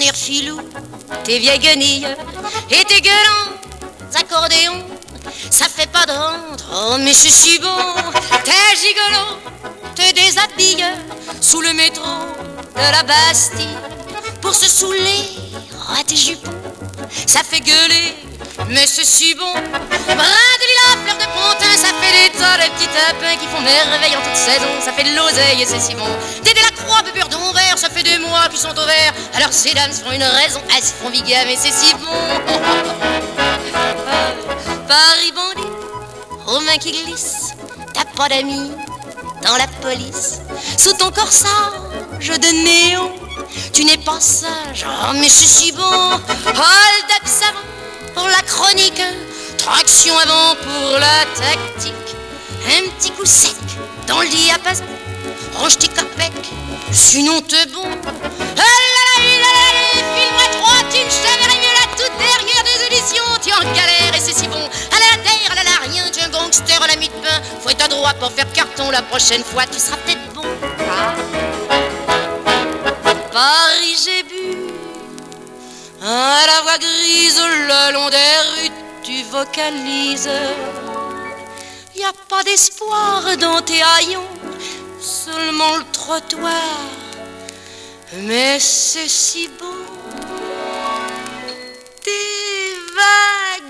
air filou, tes vieilles guenilles et tes gueulants accordéons. Ça fait pas de rendre, oh mais c'est si bon. T'es gigolo, te déshabille sous le métro de la Bastille pour se saouler à tes jupons. Ça fait gueuler, mais c'est si bon. Brin de lilas, fleur de pontin, ça fait des tas de petits tapins qui font merveille en toute saison. Ça fait de l'oseille et c'est si bon. Des la croix, beurre d'onvers, ça fait des mois qu'ils sont au vert. Alors ces dames se font une raison, elles se font viga, mais c'est si bon. Paris bandit, aux mains qui glissent, t'as pas d'amis dans la police. Sous ton corsage de néon, tu n'es pas sage, oh mais c'est si bon. Hold-up savant pour la chronique, traction avant pour la tactique. Un petit coup sec dans le diapason, range tes capecs, sinon t'es bon. File-moi 3 thunes, je t'avais mieux la toute dernière des éditions. Tu es en galère et c'est si bon. Elle a la terre, elle a rien, tu es un gangster à la mie de pain. Faut être à droit pour faire carton la prochaine fois, tu seras peut-être bon. Paris, j'ai bu à la voix grise, le long des rues, tu vocalises. Y a pas d'espoir dans tes haillons, seulement le trottoir. Mais c'est si beau. Des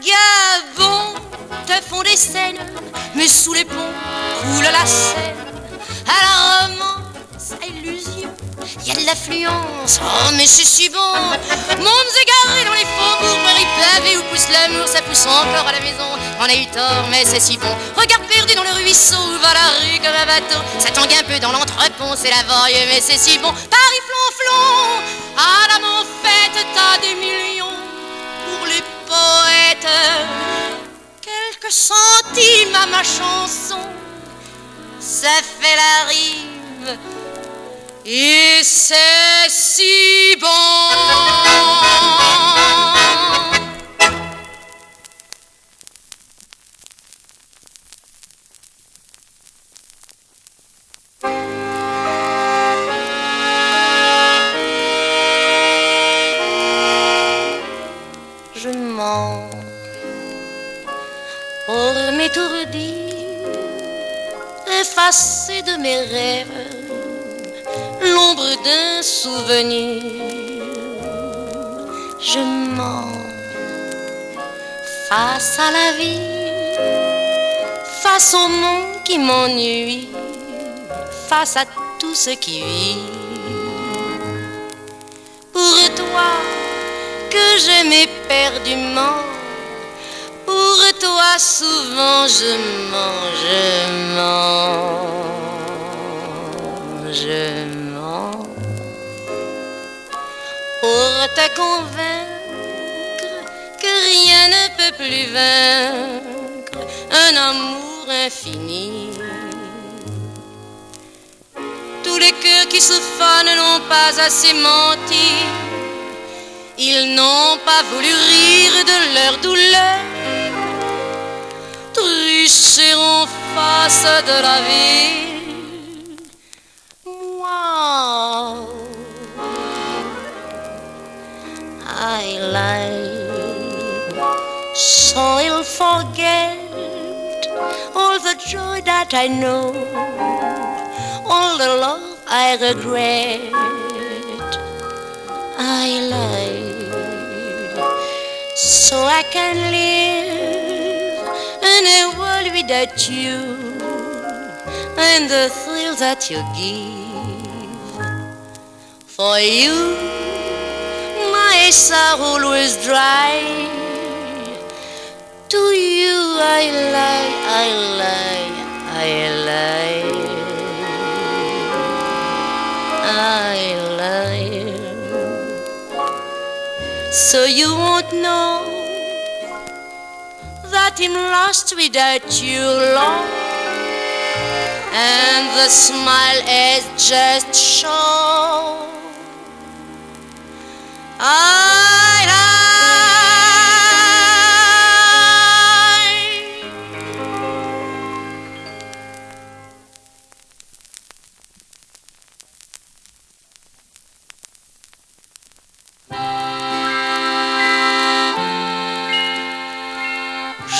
vagabonds te font des scènes, mais sous les ponts coule la Seine. À la romance, à illusion, y a de l'affluence, oh mais c'est si bon. Mondes égarés dans les faubourgs, Paris pavé où pousse l'amour, ça pousse encore à la maison. On a eu tort, mais c'est si bon. Regard perdu dans le ruisseau, va la rue comme un bateau. Ça tangue un peu dans l'entrepont, c'est laborieux, mais c'est si bon. Paris flonflon, à la mon fête, t'as des millions pour les poètes. Quelques centimes à ma chanson, ça fait la rime. Et c'est si bon. Je mens pour m'étourdir, effacer de mes rêves l'ombre d'un souvenir. Je mens face à la vie, face au monde qui m'ennuie, face à tout ce qui vit. Pour toi que j'aimais perdument, pour toi souvent je mens, je mens, je mens. Pour te convaincre que rien ne peut plus vaincre un amour infini. Tous les cœurs qui se fanent n'ont pas assez menti. Ils n'ont pas voulu rire de leur douleur, tricher en face de la vie. Moi, I lie, so I'll forget all the joy that I know, all the love I regret. I lie, so I can live in a world without you and the thrill that you give. For you, my sorrow always dry. To you I lie, I lie, I lie, I lie. So you won't know that I'm lost without you, Lord, and the smile is just show. I lie.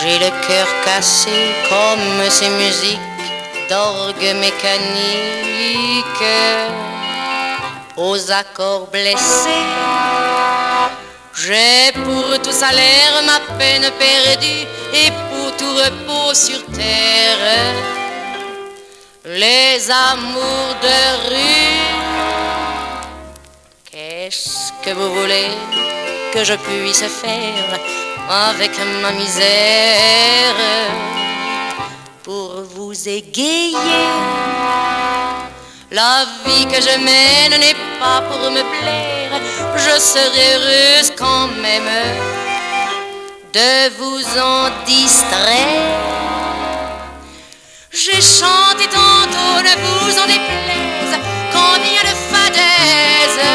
J'ai le cœur cassé comme ces musiques d'orgue mécanique, aux accords blessés. J'ai pour tout salaire ma peine perdue et pour tout repos sur terre les amours de rue. Qu'est-ce que vous voulez que je puisse faire avec ma misère pour vous égayer? La vie que je mène n'est pas pour me plaire, je serai heureuse quand même de vous en distraire. J'ai chanté tantôt, ne vous en déplaise, combien de fadaises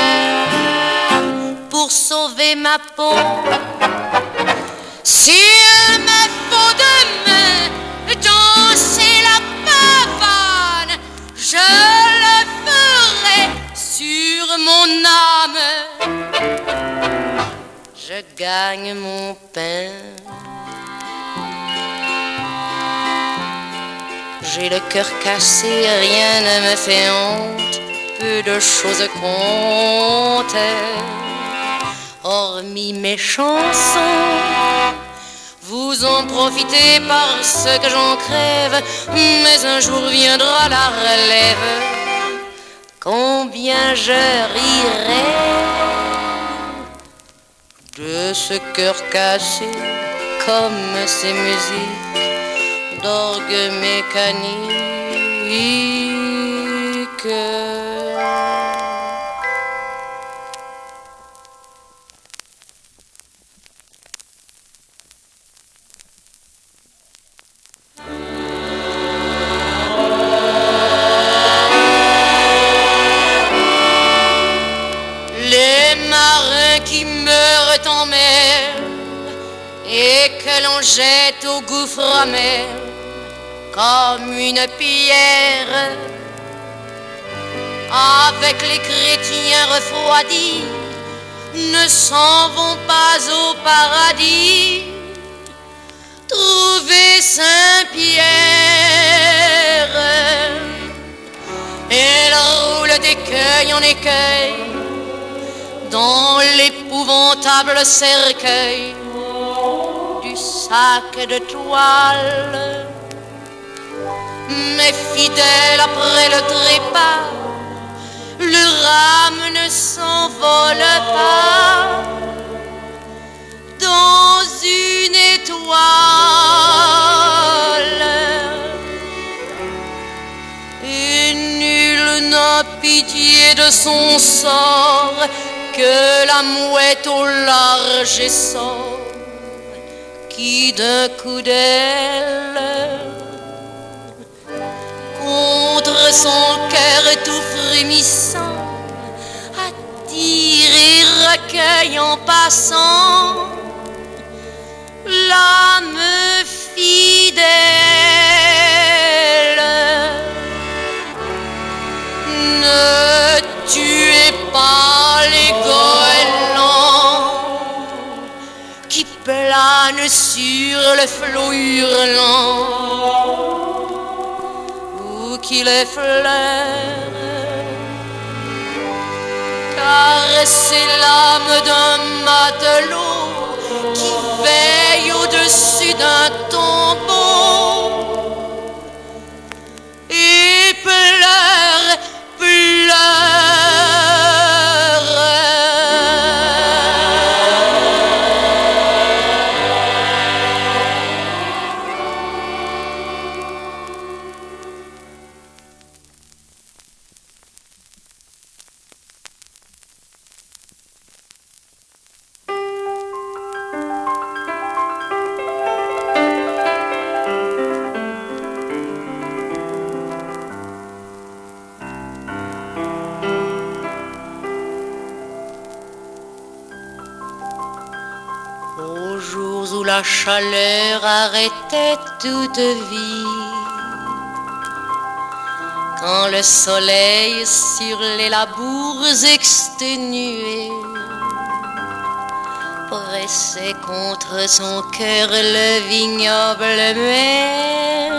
pour sauver ma peau. S'il me faut demain danser la pavane, je le ferai sur mon âme. Je gagne mon pain. J'ai le cœur cassé, rien ne me fait honte, peu de choses comptent, hormis mes chansons. Vous en profitez parce que j'en crève, mais un jour viendra la relève. Combien je rirai de ce cœur cassé comme ces musiques d'orgue mécanique. Les marins qui meurent en mer et que l'on jette au gouffre amer comme une pierre, avec les chrétiens refroidis, ne s'en vont pas au paradis trouver Saint-Pierre. Elle roule d'écueil en écueil dans l'épouvantable cercueil du sac de toile. Mais fidèle après le trépas, le rame ne s'envole pas dans une étoile. Et nul n'a pitié de son sort que la mouette au large essor qui d'un coup d'aile contre son cœur tout frémissant attire et recueille en passant l'âme fidèle. Ne tuez pas les goélands qui planent sur le flot hurlant qui les flaire, car c'est l'âme d'un matelot qui veille au-dessus d'un tombeau et pleure, pleure. Aux jours où la chaleur arrêtait toute vie, quand le soleil sur les labours exténués pressait contre son cœur le vignoble mer.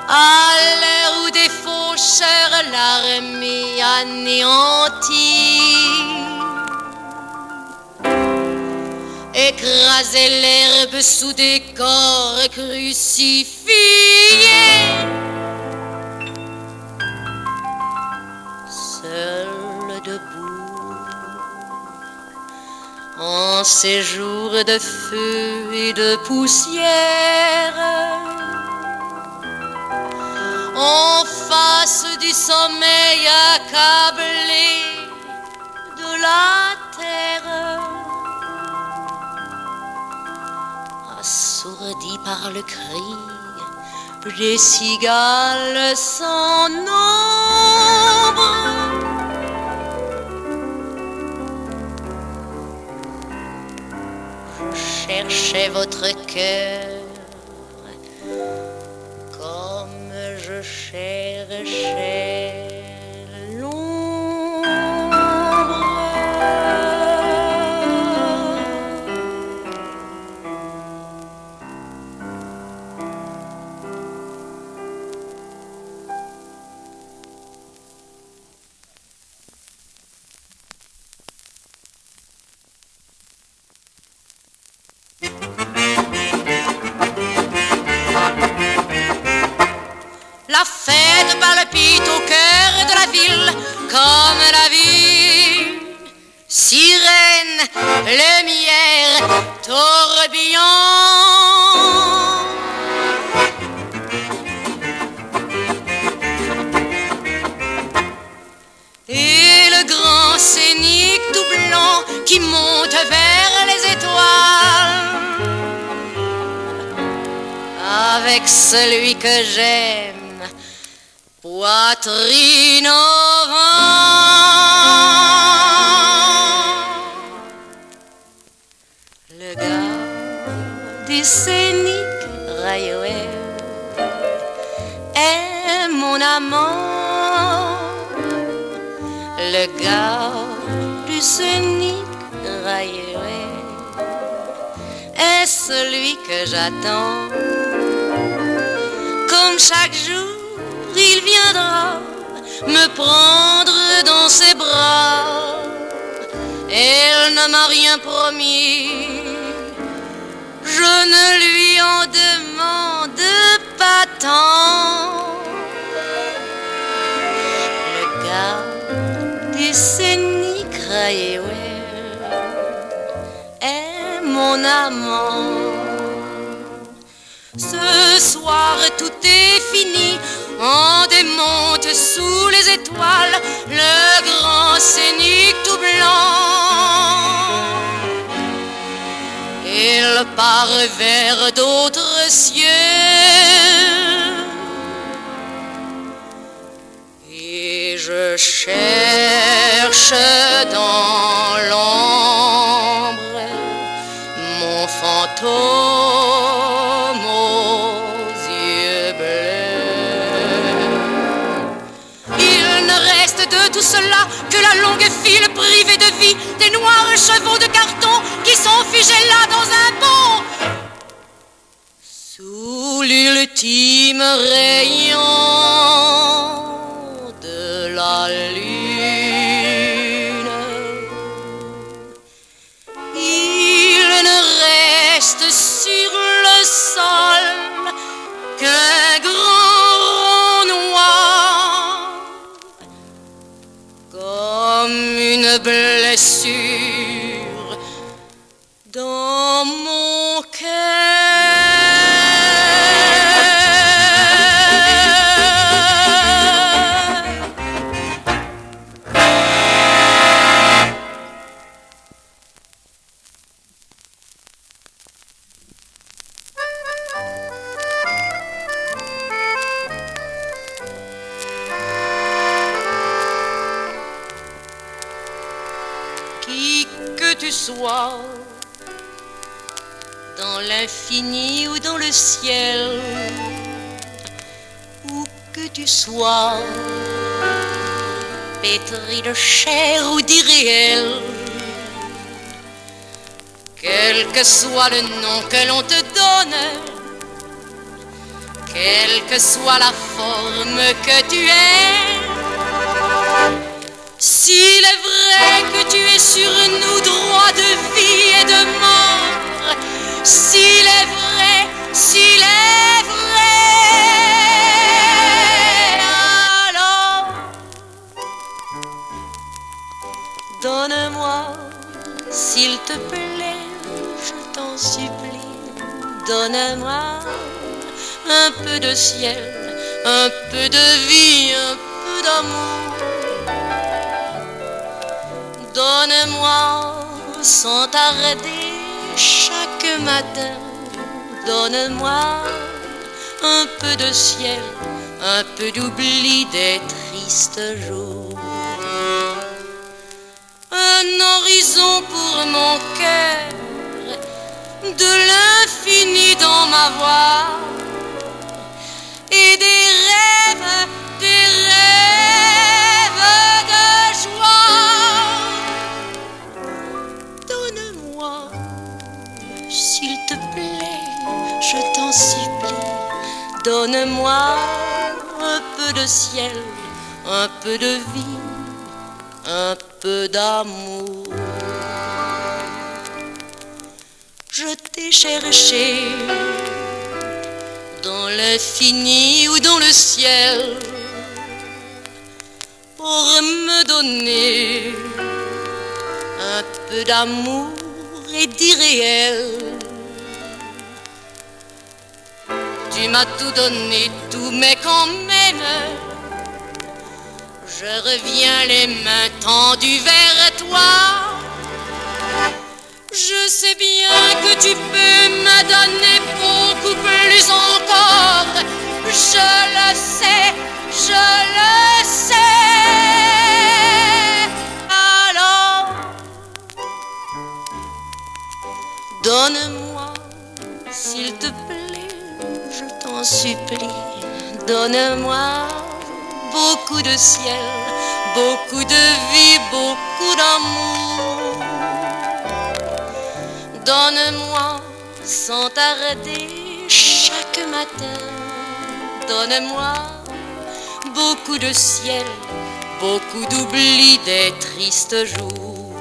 À l'heure où des faucheurs l'armée anéantie écrasait l'herbe sous des corps crucifiés. Seul debout, en ces jours de feu et de poussière, en face du sommeil accablé de la terre, assourdi par le cri des cigales sans nombre. Cherchez votre cœur comme je cherchais l'ombre. La fête palpite au cœur de la ville comme la vie. Sirène, lumière, tourbillon. Et le grand scénique tout blanc qui monte vers les étoiles avec celui que j'aime, poitrine au vent. Le gars du scénique Railway est mon amant. Le gars du scénique Railway est celui que j'attends. Comme chaque jour il viendra me prendre dans ses bras. Elle ne m'a rien promis, je ne lui en demande pas tant. Le gars du scénique Railway est mon amant. Ce soir tout est fini, on démonte sous les étoiles le grand scénique tout blanc. Il part vers d'autres cieux et je cherche dans l'ombre mon fantôme aux yeux bleus. Il ne reste de tout cela que la longue file privée de vie des noirs chevaux de carton qui sont figés là dans un pont sous l'ultime rayon de la lune. Il ne reste sur le sol qu'un grand rond noir, comme une blessure dans mon cœur. Qui que tu sois, dans l'infini ou dans le ciel, où que tu sois, pétri de chair ou d'irréel, quel que soit le nom que l'on te donne, quelle que soit la forme que tu es. S'il est vrai que tu es sur nous droit de vie et de mort, s'il est vrai, s'il est vrai, alors donne-moi, s'il te plaît, je t'en supplie, donne-moi un peu de ciel, un peu de vie, un peu d'amour. Donne-moi sans t'arrêter chaque matin, donne-moi un peu de ciel, un peu d'oubli des tristes jours. Un horizon pour mon cœur, de l'infini dans ma voix, et des rêves de joie. Donne-moi, s'il te plaît, je t'en supplie, donne-moi un peu de ciel, un peu de vie, un peu d'amour. Je t'ai cherché dans l'infini ou dans le ciel pour me donner un peu d'amour et d'irréel. Tu m'as tout donné, tout, mais quand même je reviens les mains tendues vers toi. Je sais bien que tu peux me donner beaucoup plus encore. Je le sais, je le sais. Alors, donne-moi, s'il te plaît, je t'en supplie, donne-moi beaucoup de ciel, beaucoup de vie, beaucoup d'amour. Donne-moi sans t'arrêter chaque matin, donne-moi beaucoup de ciel, beaucoup d'oubli des tristes jours.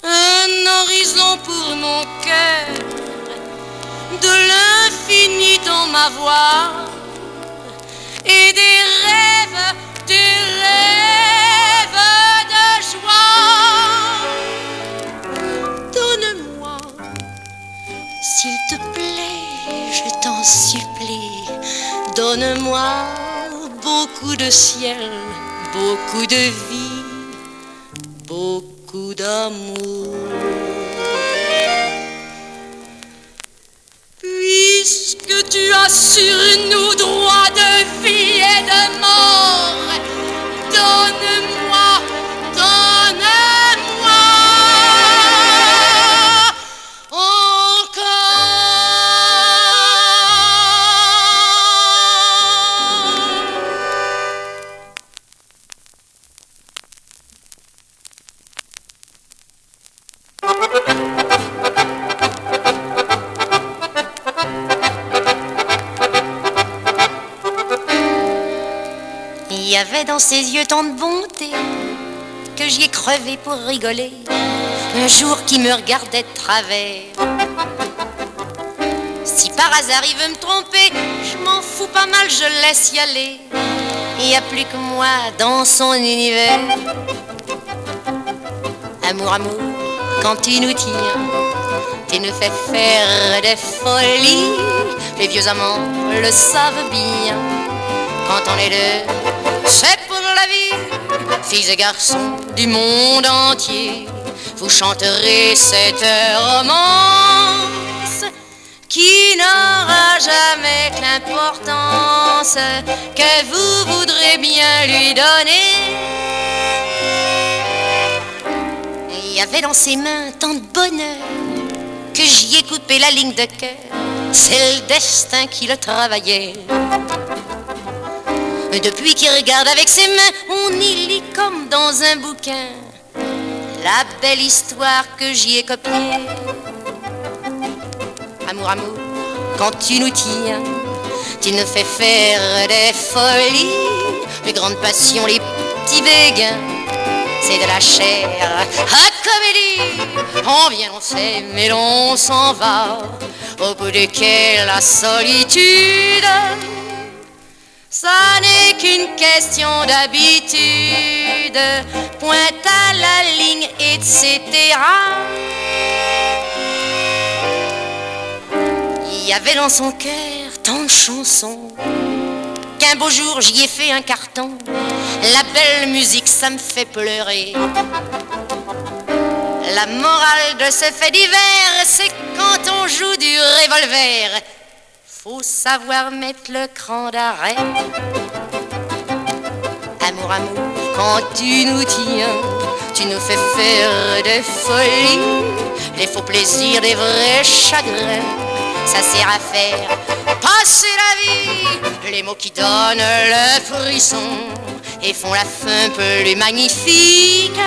Un horizon pour mon cœur, de l'infini dans ma voix, et des rêves de joie. Donne-moi, s'il te plaît, je t'en supplie, donne-moi beaucoup de ciel, beaucoup de vie, beaucoup d'amour. Puisque tu as sur nous droit de vie et de mort, donne-moi, donne-moi encore. Il y avait dans ses yeux tant de bonté que j'y ai crevé pour rigoler. Un jour qui me regardait de travers. Si par hasard il veut me tromper, je m'en fous pas mal, je le laisse y aller. Il n'y a plus que moi dans son univers. Amour, amour, quand tu nous tiens, tu nous fais faire des folies. Les vieux amants le savent bien. Quand on est deux, c'est pour la vie. Filles et garçons du monde entier, vous chanterez cette romance qui n'aura jamais que l'importance que vous voudrez bien lui donner. Il y avait dans ses mains tant de bonheur que j'y ai coupé la ligne de cœur. C'est le destin qui le travaillait. Depuis qu'il regarde avec ses mains, on y lit comme dans un bouquin la belle histoire que j'y ai copiée. Amour, amour, quand tu nous tiens, tu nous fais faire des folies. Les grandes passions, les petits béguins, c'est de la chair à comédie. On vient, on s'aime et l'on s'en va, au bout duquel la solitude, ça n'est qu'une question d'habitude. Pointe à la ligne, etc. Il y avait dans son cœur tant de chansons qu'un beau jour j'y ai fait un carton. La belle musique, ça me fait pleurer. La morale de ce fait divers, c'est quand on joue du revolver, faut savoir mettre le cran d'arrêt. Amour, amour, quand tu nous tiens, tu nous fais faire des folies. Les faux plaisirs, des vrais chagrins, ça sert à faire passer la vie. Les mots qui donnent le frisson et font la fin plus magnifique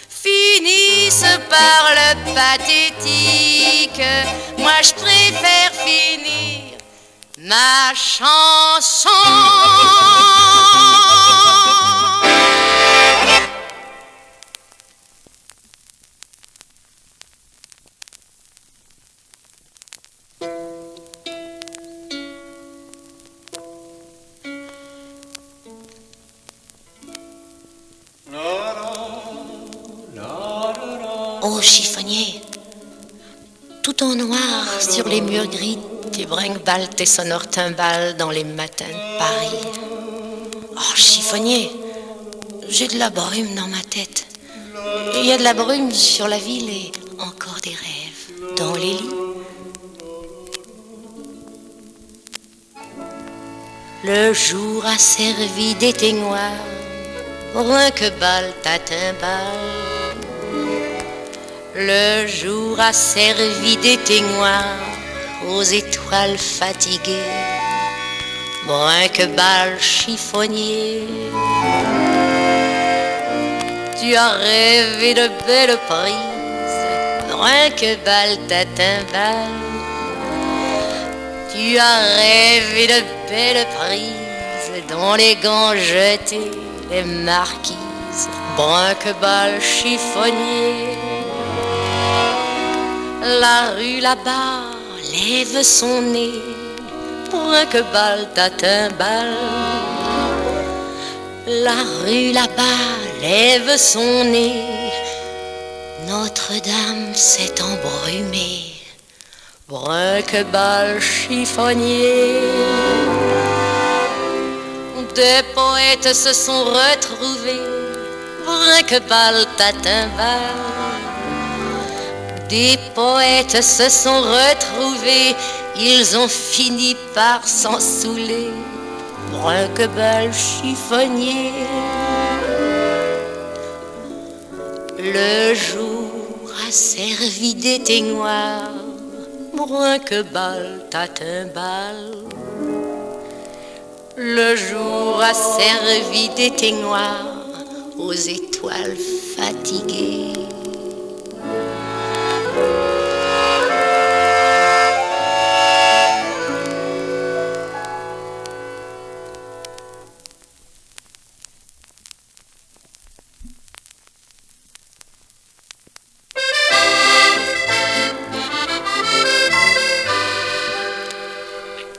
finissent par le pathétique. Moi je préfère finir ma chanson. Ô chiffonnier, tout en noir sur les murs gris, tes brinques-balles, tes sonores timbales dans les matins de Paris. Oh chiffonnier, j'ai de la brume dans ma tête. Il y a de la brume sur la ville et encore des rêves dans les lits. Le jour a servi d'éteignoir pour un que balle ta timbale. Le jour a servi d'éteignoir aux étoiles fatiguées. Brun que balle chiffonnier, tu as rêvé de belles prises. Brun que balle ta timbale, tu as rêvé de belles prises dans les gants jetés, les marquises. Brun que balle chiffonnier, la rue là-bas lève son nez, brun que balle ta timbale. La rue là-bas lève son nez, Notre-Dame s'est embrumée, brun que balle chiffonnier. Des poètes se sont retrouvés, brun que balle ta timbale. Des poètes se sont retrouvés, ils ont fini par s'en saouler, brun que balle chiffonnier. Le jour a servi d'éteignoir, brun que balle ta timbale. Le jour a servi d'éteignoir aux étoiles fatiguées.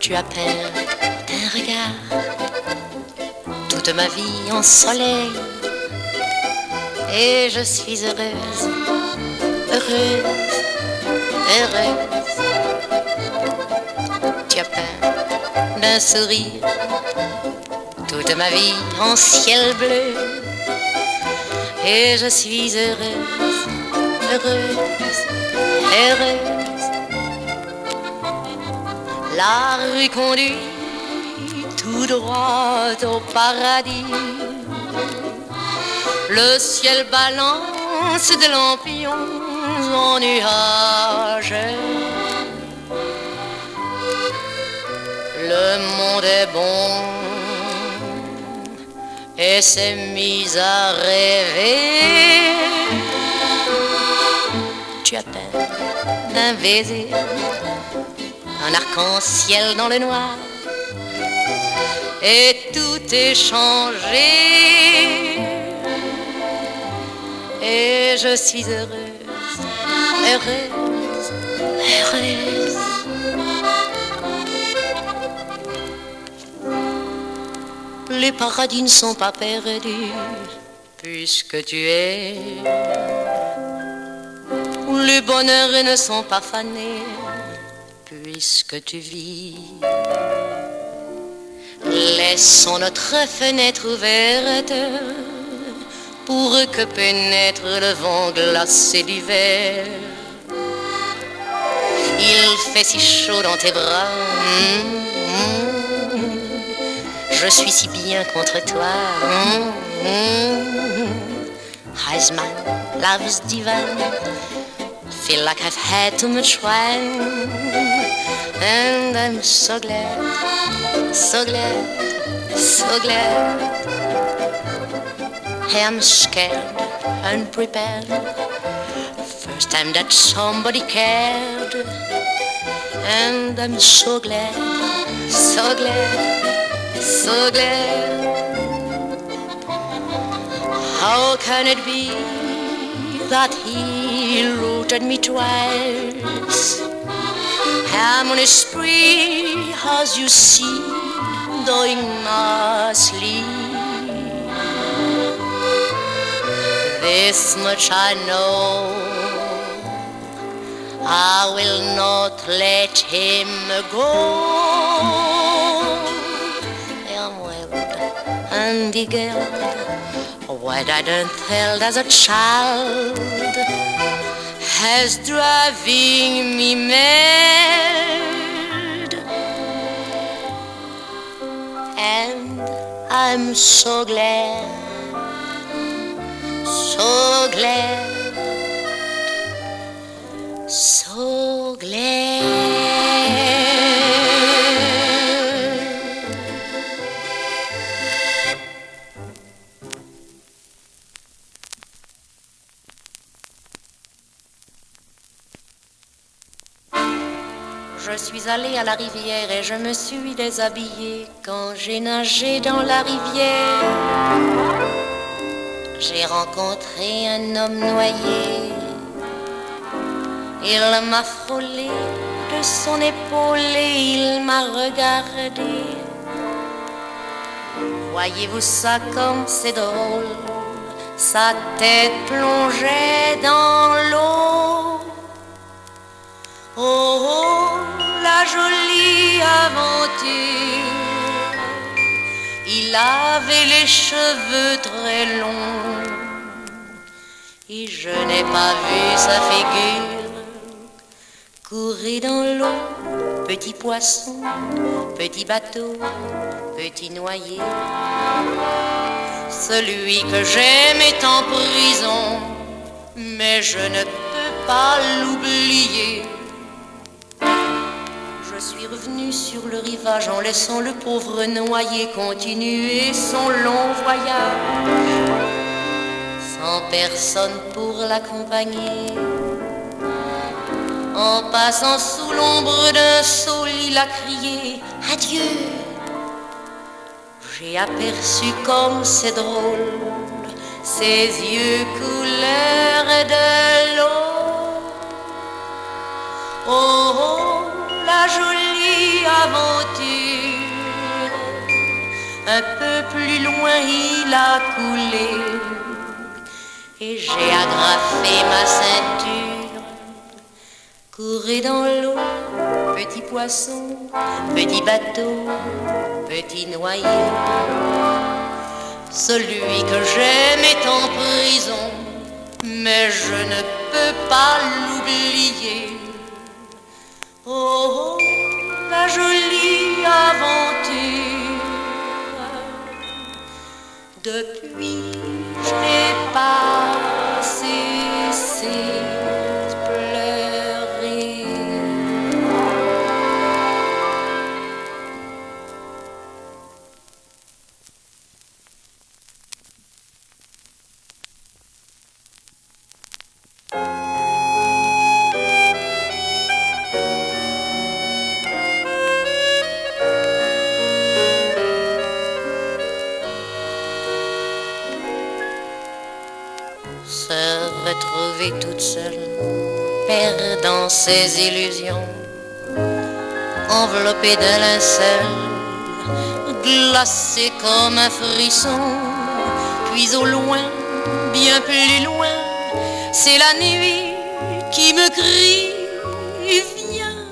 Tu as peur d'un regard, toute ma vie en soleil, et je suis heureuse, heureuse, heureuse. Tu as peur d'un sourire, toute ma vie en ciel bleu, et je suis heureuse, heureuse, heureuse. La rue conduit tout droit au paradis. Le ciel balance des lampions en nuages. Le monde est bon et s'est mis à rêver. un baiser, un arc-en-ciel dans le noir, et tout est changé. Et je suis heureuse, heureuse, heureuse. Les paradis ne sont pas perdus, puisque tu es. Les bonheurs ne sont pas fanés, puisque tu vis. Laissons notre fenêtre ouverte pour que pénètre le vent glacé d'hiver. Il fait si chaud dans tes bras, je suis si bien contre toi. Heisman, love's divine. Feel like I've had too much wine, and I'm so glad, so glad, so glad. I'm scared, unprepared. First time that somebody cared, and I'm so glad, so glad, so glad. How can it be that he looked at me twice? I'm on a spree, as you see, during my sleep. This much I know, I will not let him go. I'm wild and eager, what I don't tell as a child has driving me mad. And I'm so glad, so glad, so glad. Je suis allée à la rivière et je me suis déshabillée quand j'ai nagé dans la rivière. J'ai rencontré un homme noyé. Il m'a frôlé de son épaule et il m'a regardé. Voyez-vous ça comme c'est drôle, sa tête plongeait dans l'eau. Oh, oh, la jolie aventure. Il avait les cheveux très longs et je n'ai pas vu sa figure courir dans l'eau. Petit poisson, petit bateau, petit noyé. Celui que j'aime est en prison, mais je ne peux pas l'oublier. Je suis revenu sur le rivage en laissant le pauvre noyé continuer son long voyage, sans personne pour l'accompagner. En passant sous l'ombre d'un saule, il a crié adieu. J'ai aperçu comme c'est drôle ses yeux couleur de l'eau. Oh, oh, la jolie aventure. Un peu plus loin il a coulé et j'ai agrafé ma ceinture. Courez dans l'eau, petit poisson, petit bateau, petit noyé. Celui que j'aime est en prison, mais je ne peux pas l'oublier. Oh, oh, la jolie aventure. Depuis, je n'ai pas cessé de pleurer. retrouvée toute seule, perdant ses illusions, enveloppée d'un linceul, glacée comme un frisson. Puis au loin, bien plus loin, c'est la nuit qui me crie: viens,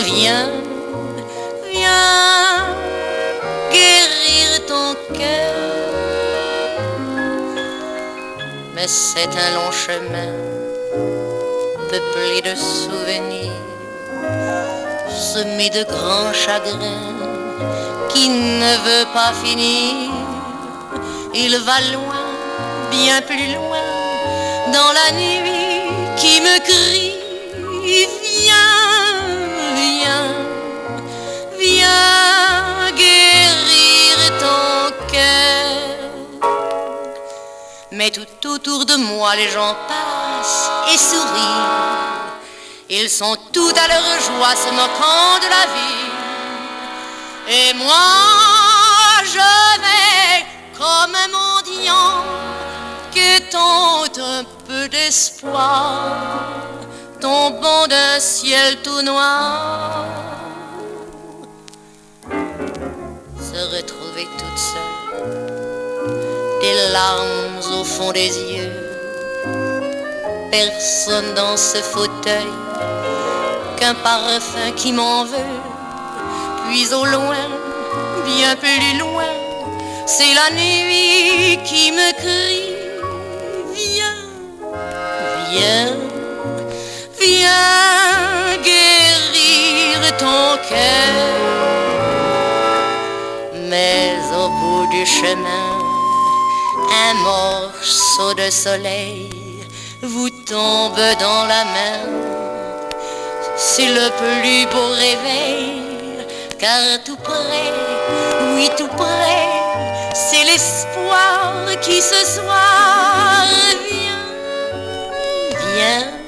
viens, viens guérir ton cœur. Mais c'est un long chemin peuplé de souvenirs, semé de grands chagrins qui ne veut pas finir. Il va loin, bien plus loin, dans la nuit qui me crie: viens, viens, viens guérir ton cœur. Mais tout autour de moi les gens passent et sourient, ils sont tout à leur joie se moquant de la vie. Et moi je vais comme un mendiant qui tente un peu d'espoir, tombant d'un ciel tout noir. Se retrouver toute seule, des larmes au fond des yeux, personne dans ce fauteuil qu'un parfum qui m'en veut. Puis au loin, bien plus loin, c'est la nuit qui me crie: viens, viens, viens guérir ton cœur. Mais au bout du chemin, un morceau de soleil vous tombe dans la main. C'est le plus beau réveil, car tout près, oui tout près, c'est l'espoir qui ce soir vient, vient.